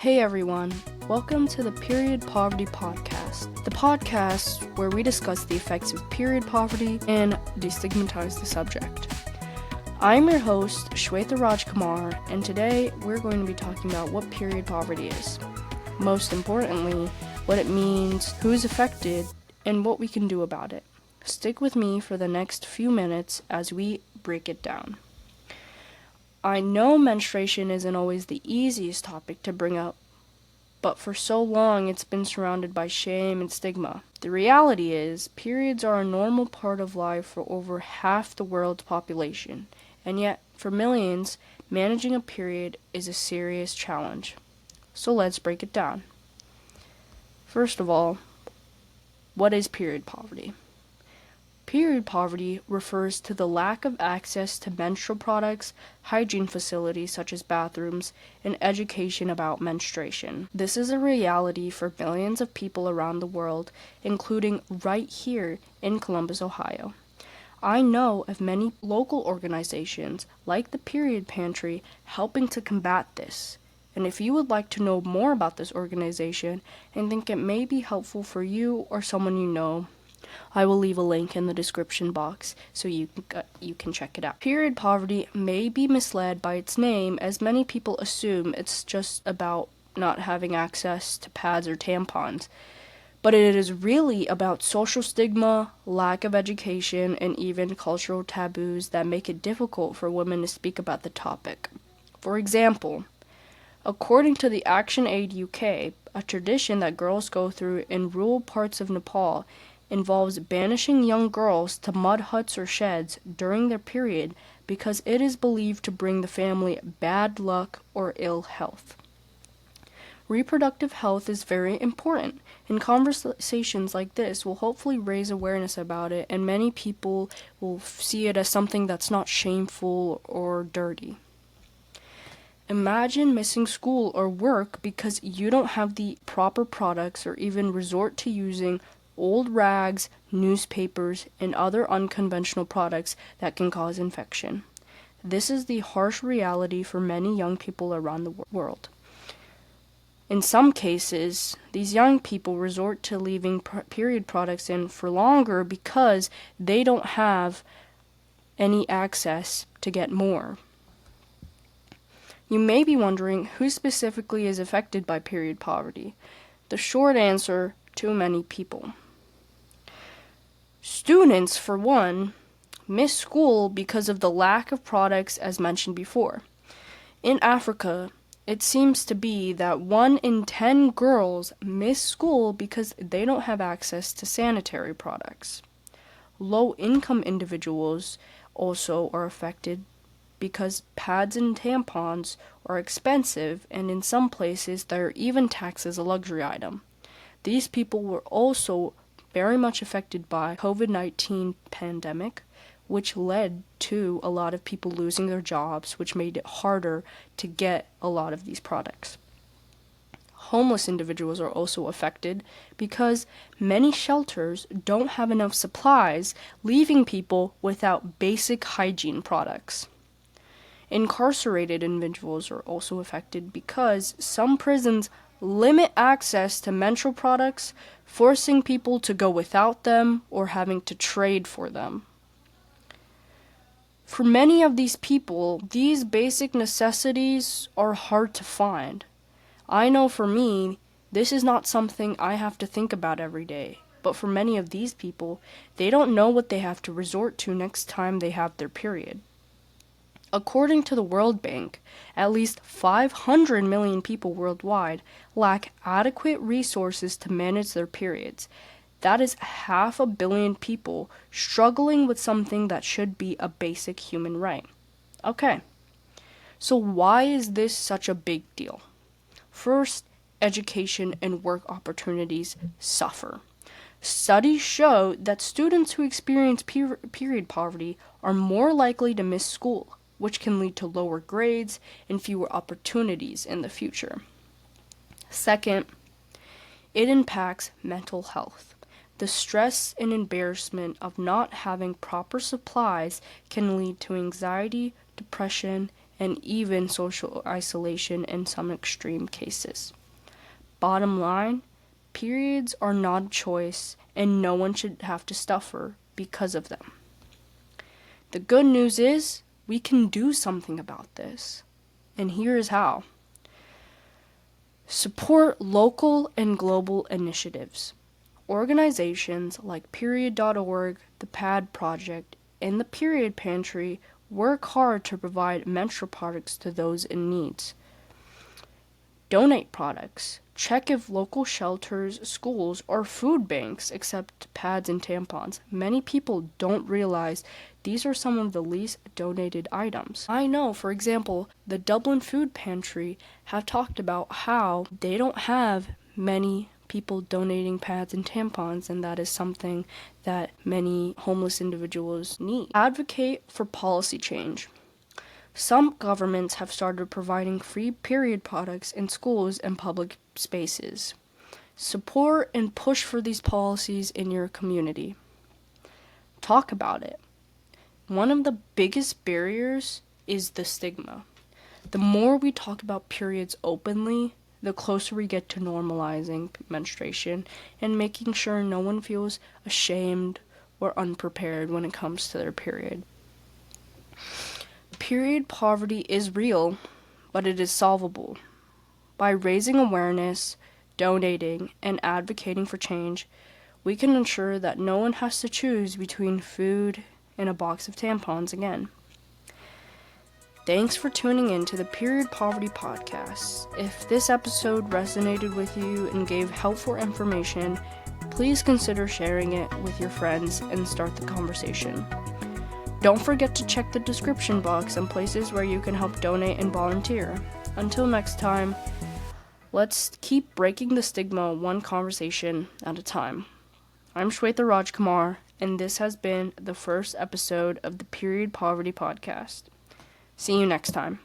Hey everyone, welcome to the Period Poverty Podcast, the podcast where we discuss the effects of period poverty and destigmatize the subject. I'm your host, Shweta Rajkumar, and today we're going to be talking about what period poverty is. Most importantly, what it means, who's affected, and what we can do about it. Stick with me for the next few minutes as we break it down. I know menstruation isn't always the easiest topic to bring up, but for so long it's been surrounded by shame and stigma. The reality is, periods are a normal part of life for over half the world's population, and yet, for millions, managing a period is a serious challenge. So let's break it down. First of all, what is period poverty? Period poverty refers to the lack of access to menstrual products, hygiene facilities such as bathrooms, and education about menstruation. This is a reality for millions of people around the world, including right here in Columbus, Ohio. I know of many local organizations, like the Period Pantry, helping to combat this. And if you would like to know more about this organization and think it may be helpful for you or someone you know, I will leave a link in the description box so you can check it out. Period poverty may be misled by its name, as many people assume it's just about not having access to pads or tampons. But it is really about social stigma, lack of education, and even cultural taboos that make it difficult for women to speak about the topic. For example, according to the ActionAid UK, a tradition that girls go through in rural parts of Nepal involves banishing young girls to mud huts or sheds during their period because it is believed to bring the family bad luck or ill health. Reproductive health is very important, and conversations like this will hopefully raise awareness about it, and many people will see it as something that's not shameful or dirty. Imagine missing school or work because you don't have the proper products or even resort to using old rags, newspapers, and other unconventional products that can cause infection. This is the harsh reality for many young people around the world. In some cases, these young people resort to leaving period products in for longer because they don't have any access to get more. You may be wondering who specifically is affected by period poverty. The short answer, too many people. Students, for one, miss school because of the lack of products as mentioned before. In Africa, it seems to be that 1 in 10 girls miss school because they don't have access to sanitary products. Low-income individuals also are affected because pads and tampons are expensive, and in some places they're even taxed as a luxury item. These people were also very much affected by COVID-19 pandemic, which led to a lot of people losing their jobs, which made it harder to get a lot of these products. Homeless individuals are also affected because many shelters don't have enough supplies, leaving people without basic hygiene products. Incarcerated individuals are also affected because some prisons limit access to menstrual products, forcing people to go without them or having to trade for them. For many of these people, these basic necessities are hard to find. I know for me, this is not something I have to think about every day, but for many of these people, they don't know what they have to resort to next time they have their period. According to the World Bank, at least 500 million people worldwide lack adequate resources to manage their periods. That is 500 million people struggling with something that should be a basic human right. Okay, so why is this such a big deal? First, education and work opportunities suffer. Studies show that students who experience period poverty are more likely to miss school, which can lead to lower grades and fewer opportunities in the future. Second, it impacts mental health. The stress and embarrassment of not having proper supplies can lead to anxiety, depression, and even social isolation in some extreme cases. Bottom line, periods are not a choice, and no one should have to suffer because of them. The good news is we can do something about this, and here is how. Support local and global initiatives. Organizations like Period.org, the PAD Project, and the Period Pantry work hard to provide menstrual products to those in need. Donate products. Check if local shelters, schools, or food banks accept pads and tampons. Many people don't realize these are some of the least donated items. I know, for example, the Dublin Food Pantry have talked about how they don't have many people donating pads and tampons, and that is something that many homeless individuals need. Advocate for policy change. Some governments have started providing free period products in schools and public spaces. Support and push for these policies in your community. Talk about it. One of the biggest barriers is the stigma. The more we talk about periods openly, the closer we get to normalizing menstruation and making sure no one feels ashamed or unprepared when it comes to their period. Period poverty is real, but it is solvable. By raising awareness, donating, and advocating for change, we can ensure that no one has to choose between food and a box of tampons again. Thanks for tuning in to the Period Poverty Podcast. If this episode resonated with you and gave helpful information, please consider sharing it with your friends and start the conversation. Don't forget to check the description box and places where you can help donate and volunteer. Until next time, let's keep breaking the stigma one conversation at a time. I'm Shweta Rajkumar, and this has been the first episode of the Period Poverty Podcast. See you next time.